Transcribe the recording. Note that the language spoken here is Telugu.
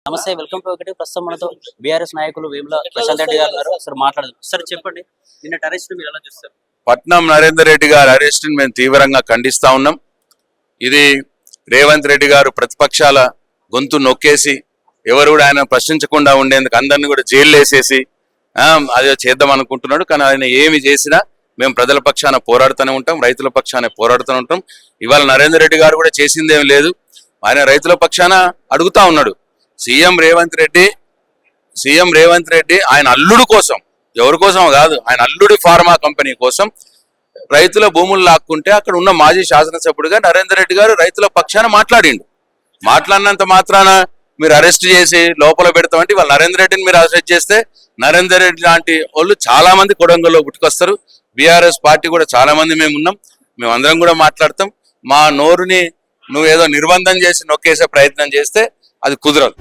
నమస్తే, వెల్కమ్ టు ఒకటి. ప్రస్తుతం మనతో బీఆర్ఎస్ నాయకులు వేముల ప్రశాంత్ రెడ్డి గారు ఉన్నారు. సార్ మాట్లాడదు. సార్ చెప్పండి, నిన్న అరెస్ట్ మీరు ఎలా చూస్తారు? పట్నం నరేందర్ రెడ్డి గారి అరెస్ట్ ని మేము తీవ్రంగా ఖండిస్తా ఉన్నాం. ఇది రేవంత్ రెడ్డి గారు ప్రతిపక్షాల గొంతు నొక్కేసి ఎవరు కూడా ఆయన ప్రశ్నించకుండా ఉండేందుకు అందరినీ కూడా జైలు వేసేసి అదే చేద్దాం అనుకుంటున్నాడు. కానీ ఆయన ఏమి చేసినా మేము ప్రజల పక్షాన పోరాడుతూనే ఉంటాం, రైతుల పక్షాన పోరాడుతూనే ఉంటాం. ఇవాళ నరేందర్ రెడ్డి గారు కూడా చేసిందేం లేదు. ఆయన రైతుల పక్షాన అడుగుతా ఉన్నాడు. సీఎం రేవంత్ రెడ్డి ఆయన అల్లుడు కోసం, ఎవరి కోసం కాదు, ఆయన అల్లుడి ఫార్మా కంపెనీ కోసం రైతుల భూములు లాక్కుంటే అక్కడ ఉన్న మాజీ శాసనసభ్యుడిగా నరేందర్ రెడ్డి గారు రైతుల పక్షాన మాట్లాడిండు. మాట్లాడినంత మాత్రాన మీరు అరెస్ట్ చేసి లోపల పెడతామంటే వాళ్ళు నరేందర్ రెడ్డిని మీరు అరెస్ట్ చేస్తే నరేందర్ రెడ్డి లాంటి వాళ్ళు చాలా మంది కొడంగల్లో పుట్టుకొస్తారు. బీఆర్ఎస్ పార్టీ కూడా చాలా మంది మేము ఉన్నాం, మేమందరం కూడా మాట్లాడతాం. మా నోరుని నువ్వు ఏదో నిర్బంధం చేసి నొక్కేసే ప్రయత్నం చేస్తే అది కుదరదు.